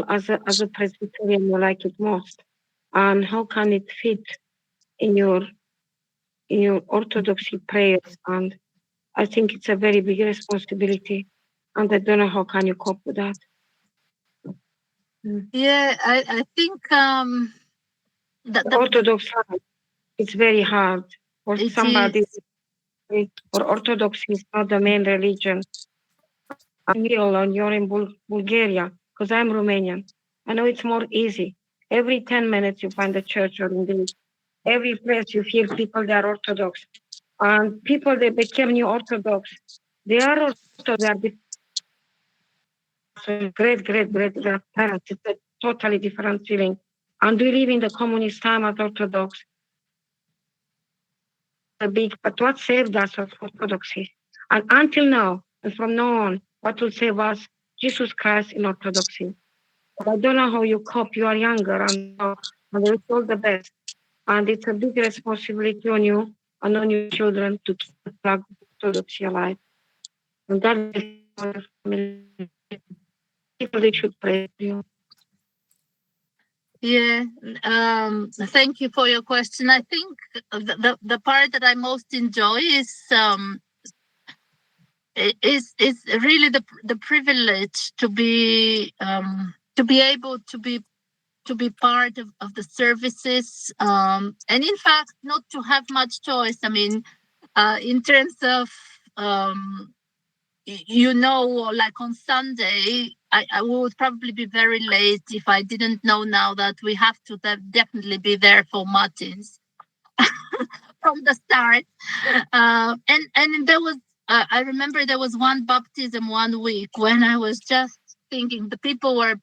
as a Presbyterian you like it most, and how can it fit in your Orthodoxy prayers? And I think it's a very big responsibility, and I don't know how can you cope with that. Yeah, I think the Orthodox side, it's very hard for somebody, or Orthodoxy is not the main religion. You're in Bulgaria, because I'm Romanian. I know it's more easy. Every 10 minutes you find a church, or in every place you hear people that are Orthodox. And people that became new Orthodox, they are Orthodox, they are great parents. It's a totally different feeling. And we live in the communist time as Orthodox. But what saved us of Orthodoxy? And until now, and from now on, what will save us? Jesus Christ in Orthodoxy. But I don't know how you cope. You are younger, and there is all the best. And it's a big responsibility on you and on your children to keep the flag of Orthodoxy alive. And that is people they should pray for you. Yeah. Thank you for your question. I think the part that I most enjoy is really the privilege to be able to be part of the services, and in fact not to have much choice. I mean, in terms of like on Sunday, I would probably be very late if I didn't know now that we have to definitely be there for Matins from the start. And there was, I remember there was one baptism one week when I was just thinking the people were,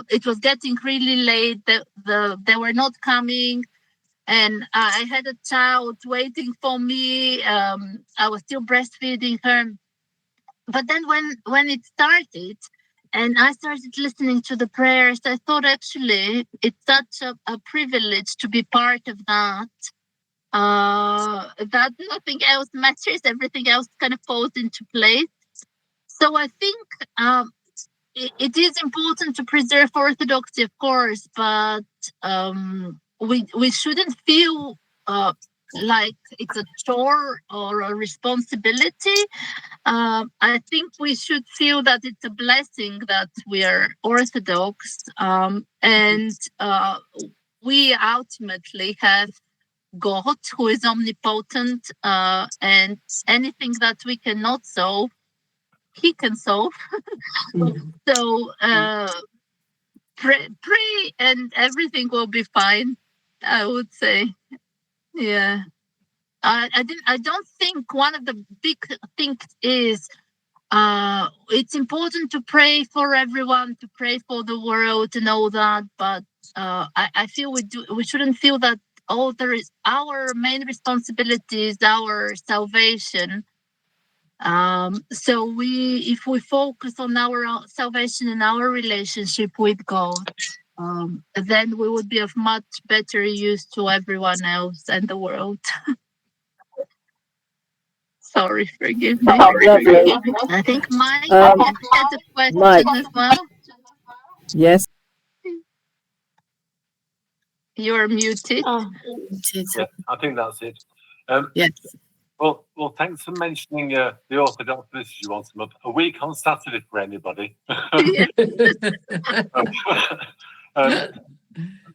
it was getting really late. They were not coming. And I had a child waiting for me. I was still breastfeeding her. But then when it started and I started listening to the prayers, I thought actually it's such a privilege to be part of that. That nothing else matters, everything else kind of falls into place. So I think it is important to preserve orthodoxy, of course, but we shouldn't feel like it's a chore or a responsibility. I think we should feel that it's a blessing that we are Orthodox, and we ultimately have God who is omnipotent, and anything that we cannot solve, He can solve. So pray, and everything will be fine, I would say. Yeah. I don't think one of the big things is it's important to pray for everyone, to pray for the world and all that, but I feel we shouldn't feel that there is our main responsibility is our salvation. So if we focus on our salvation and our relationship with God, then we would be of much better use to everyone else and the world. Sorry, forgive me. Lovely. I think Mike had a question Mike. as well. Yes. You're muted. Yeah, I think that's it. Yes. Well, thanks for mentioning the Orthodox liturgy once a month. A week on Saturday for anybody.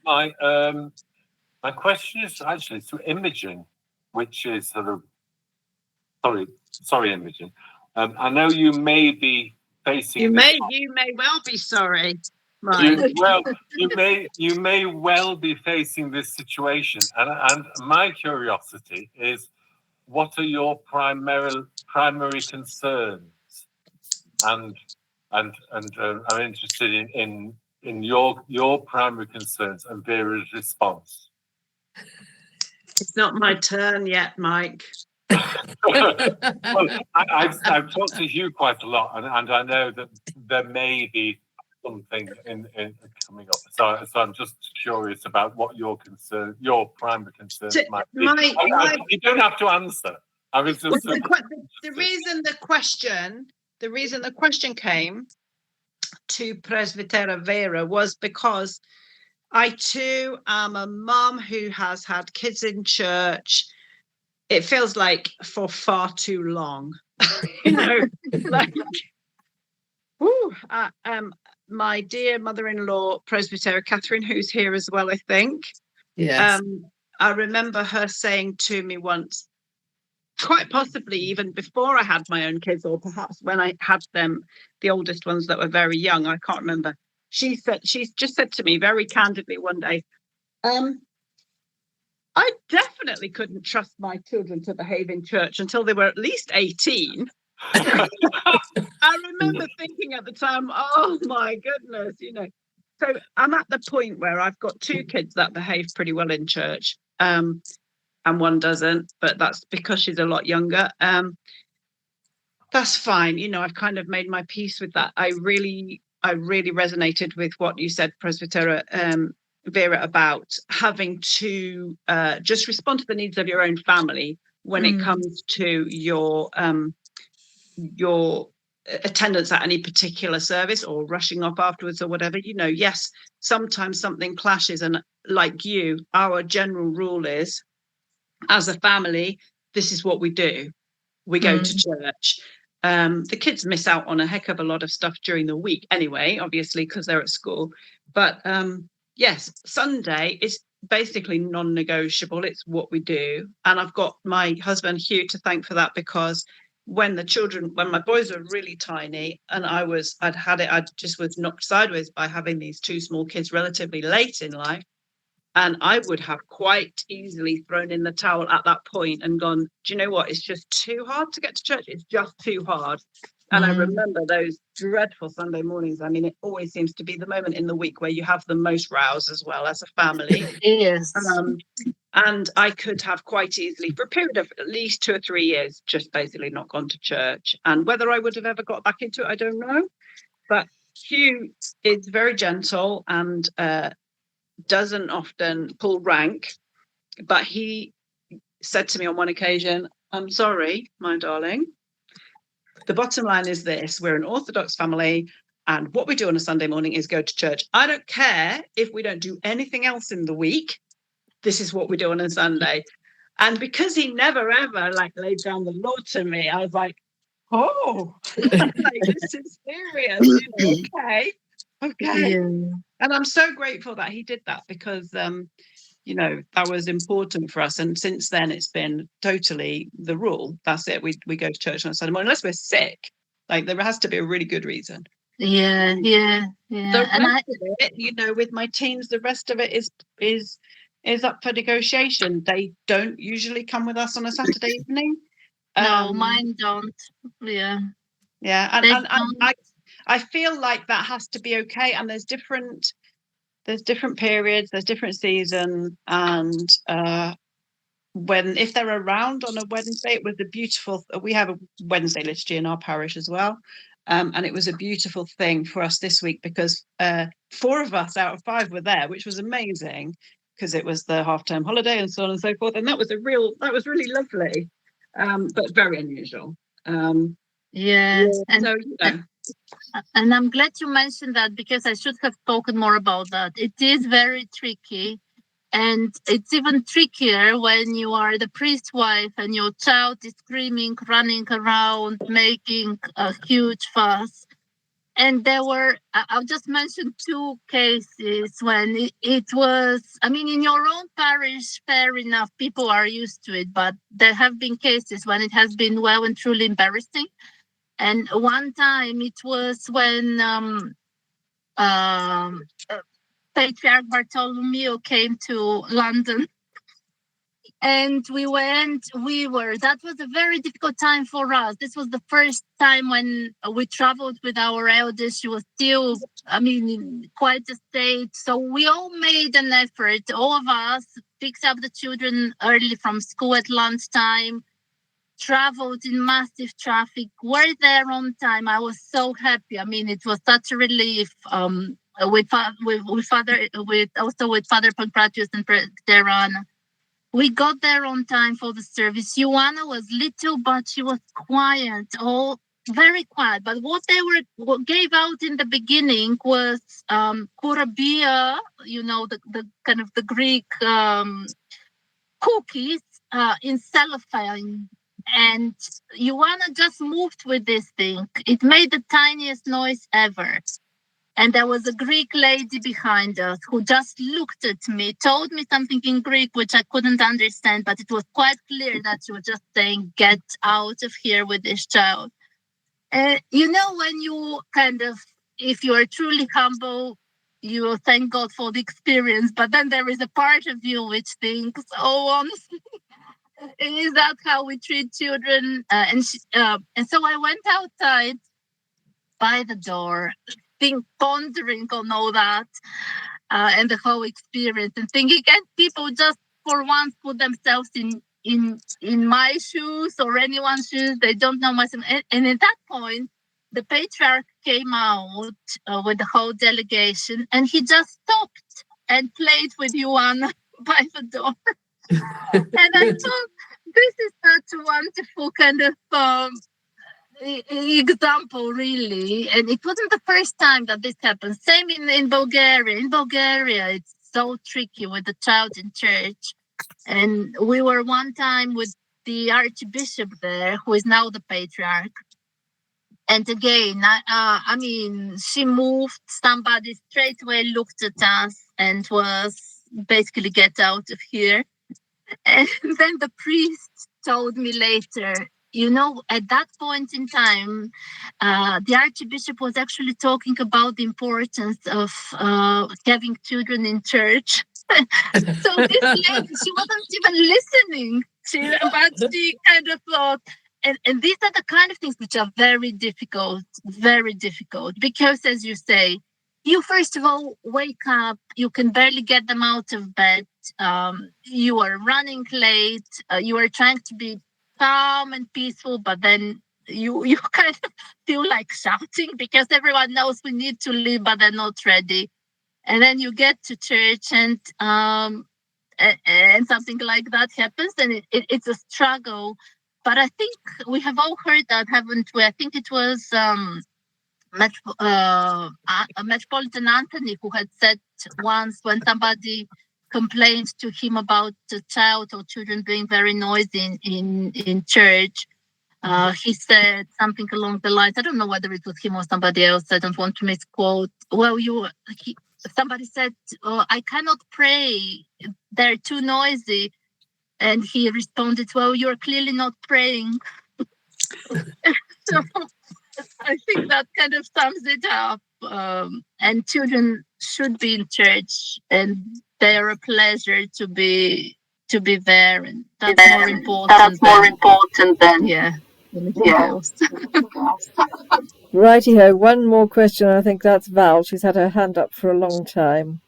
My question is actually to Imogen, which is sort of sorry, Imogen. I know you may be facing. You may well be sorry, Mike. You may well be facing this situation, and my curiosity is, what are your primary concerns? And I'm interested in your primary concerns and Vera's response. It's not my turn yet, Mike. Well, I've talked to Hugh quite a lot, and I know that there may be something in coming up. So I'm just curious about what your primary concerns might be. You don't have to answer. I was just the reason the question came to Presbytera Vera was because I too am a mum who has had kids in church. It feels like for far too long, like, my dear mother-in-law, Presbytera Catherine, who's here as well, I think. Yes. I remember her saying to me once, quite possibly even before I had my own kids, or perhaps when I had them, the oldest ones that were very young, I can't remember. She's just said to me very candidly one day, I definitely couldn't trust my children to behave in church until they were at least 18. I remember thinking at the time, oh my goodness, So I'm at the point where I've got two kids that behave pretty well in church, and one doesn't, but that's because she's a lot younger. That's fine. I've kind of made my peace with that. I really resonated with what you said, Presbytera Vera, about having to just respond to the needs of your own family when it comes to your attendance at any particular service or rushing off afterwards or whatever. Yes, sometimes something clashes, and like you, our general rule is, as a family, this is what we do. We go to church. The kids miss out on a heck of a lot of stuff during the week anyway, obviously, because they're at school. But yes, Sunday is basically non-negotiable. It's what we do. And I've got my husband Hugh to thank for that, because when my boys were really tiny and I just was knocked sideways by having these two small kids relatively late in life. And I would have quite easily thrown in the towel at that point and gone, do you know what? It's just too hard to get to church. It's just too hard. And I remember those dreadful Sunday mornings. I mean, it always seems to be the moment in the week where you have the most rows as well as a family. Yes. And I could have quite easily, for a period of at least 2 or 3 years, just basically not gone to church. And whether I would have ever got back into it, I don't know. But Hugh is very gentle and doesn't often pull rank, but he said to me on one occasion, I'm sorry, my darling, the bottom line is this: we're an Orthodox family, and what we do on a Sunday morning is go to church. I don't care if we don't do anything else in the week. This is what we do on a Sunday. And because he never ever laid down the law to me, I was like, oh, this is serious. Okay. Yeah. And I'm so grateful that he did that, because, that was important for us. And since then, it's been totally the rule. That's it. We go to church on Sunday morning, unless we're sick. There has to be a really good reason. Yeah. The rest of it, with my teens, the rest of it is up for negotiation. They don't usually come with us on a Saturday evening. No, mine don't. Yeah. Yeah. And I feel like that has to be okay. And there's different periods, there's different seasons. And if they're around on a Wednesday, it was we have a Wednesday liturgy in our parish as well. And it was a beautiful thing for us this week, because 4 of us out of 5 were there, which was amazing, because it was the half-term holiday and so on and so forth. And that was really lovely, but very unusual. Yes. And And I'm glad you mentioned that, because I should have spoken more about that. It is very tricky. And it's even trickier when you are the priest's wife and your child is screaming, running around, making a huge fuss. And I'll just mention 2 cases when it was, in your own parish, fair enough, people are used to it, but there have been cases when it has been well and truly embarrassing. And one time it was when Patriarch Bartholomew came to London. And that was a very difficult time for us. This was the first time when we traveled with our eldest. She was still, in quite a state. So we all made an effort. All of us picked up the children early from school at lunchtime, traveled in massive traffic, were there on time. I was so happy. It was such a relief. With Father Pancratius and Presbytera. We got there on time for the service. Ioana was little, but she was quiet, all very quiet. But what gave out in the beginning was kourabia, the kind of the Greek cookies in cellophane. And Ioana just moved with this thing. It made the tiniest noise ever. And there was a Greek lady behind us who just looked at me, told me something in Greek, which I couldn't understand, but it was quite clear that she was just saying, get out of here with this child. When you if you are truly humble, you will thank God for the experience. But then there is a part of you which thinks, oh, honestly, is that how we treat children? And so I went outside by the door, pondering on all that and the whole experience, and thinking, can people just for once put themselves in my shoes or anyone's shoes? They don't know myself. And at that point, the patriarch came out with the whole delegation, and he just stopped and played with Ioana by the door. And I thought, this is such a wonderful kind of example, really. And it wasn't the first time that this happened. Same in Bulgaria. In Bulgaria, it's so tricky with the child in church. And we were one time with the Archbishop there, who is now the Patriarch. And again, I mean, she moved, somebody straight away looked at us and was basically, get out of here. And then the priest told me later, you know, at that point in time, the Archbishop was actually talking about the importance of having children in church. So this lady, she wasn't even listening. But she kind of thought, and these are the kind of things which are very difficult, because as you say, you first of all wake up, you can barely get them out of bed, you are running late, you are trying to be calm and peaceful, but then you kind of feel like shouting because everyone knows we need to leave, but they're not ready. And then you get to church and something like that happens, and it's a struggle. But I think we have all heard that, haven't we? I think it was Metropolitan Anthony who had said once, when somebody complained to him about a child or children being very noisy in church, he said something along the lines, I don't know whether it was him or somebody else, I don't want to misquote. Well, somebody said, I cannot pray, they're too noisy. And he responded, well, you're clearly not praying. So I think that kind of sums it up. And children should be in church, and they are a pleasure to be there, and that's more important than anything else. Righty-ho, one more question. I think that's Val. She's had her hand up for a long time.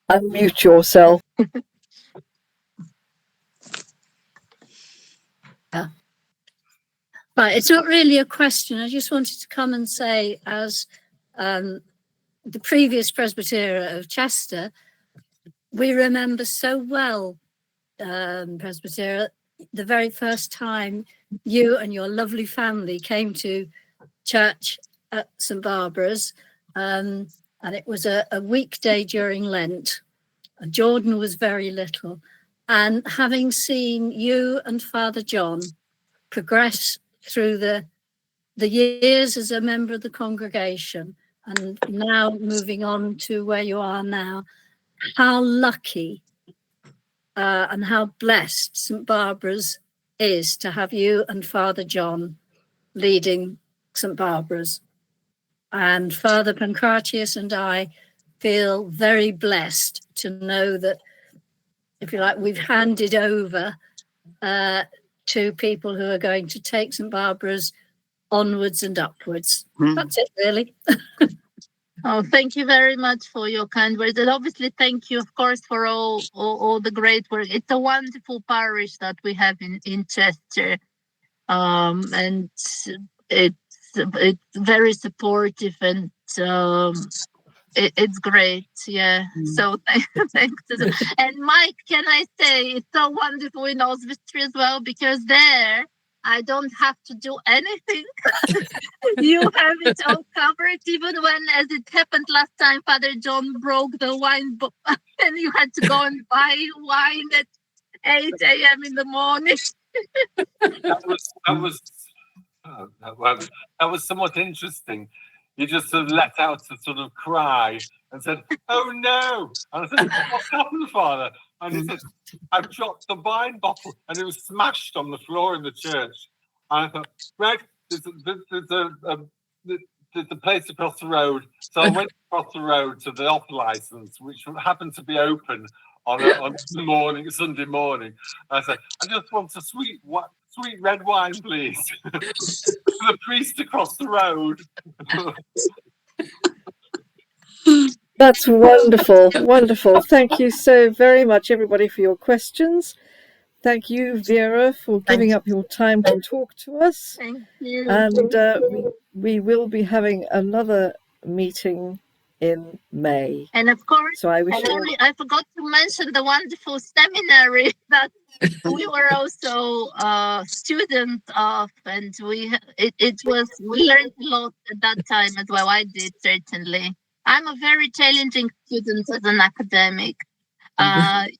Unmute yourself. Right, it's not really a question. I just wanted to come and say, as the previous Presbytera of Chester, we remember so well, Presbytera, the very first time you and your lovely family came to church at St. Barbara's, and it was a weekday during Lent. Jordan was very little. And having seen you and Father John progress through the years as a member of the congregation, and now moving on to where you are now, how lucky and how blessed St. Barbara's is to have you and Father John leading St. Barbara's. And Father Pancratius and I feel very blessed to know that, if you like, we've handed over to people who are going to take St. Barbara's onwards and upwards. That's it, really. Oh, thank you very much for your kind words. And obviously, thank you, of course, for all the great work. It's a wonderful parish that we have in Chester. And it's very supportive, and it's great. Yeah. So thanks. And Mike, can I say it's so wonderful in Oswestry as well, because there I don't have to do anything. You have it all covered, even when, as it happened last time, Father John broke the wine book and you had to go and buy wine at 8 a.m. in the morning. That was somewhat interesting. You just sort of let out a sort of cry and said, "Oh no!" And I said, "What's happened, Father?" And he said, "I've dropped the wine bottle," and it was smashed on the floor in the church. And I thought, "Greg, there's a place across the road." So I went across the road to the off license, which happened to be open on Sunday morning. I said, "I just want a sweet red wine, please." The priest across the road. That's wonderful, wonderful. Thank you so very much, everybody, for your questions. Thank you, Vera, for giving up your time to talk to us. Thank you. And we will be having another meeting in May. And of course, So I wish you all... I forgot to mention the wonderful seminary that we were also students of, and we learned a lot at that time as well. I did, certainly. I'm a very challenging student as an academic.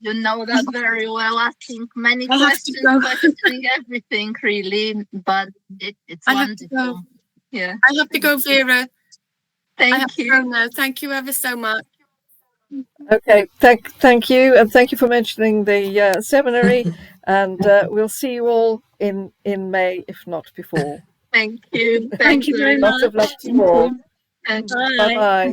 You know that very well, asking many questions, questioning everything really, but it's wonderful. Yeah. I have to go, Vera. Thank you. Thank you ever so much. Okay, thank you, and thank you for mentioning the seminary, and we'll see you all in May, if not before. Thank you. Thank you very much. Lots of love to you all. Bye. Bye-bye.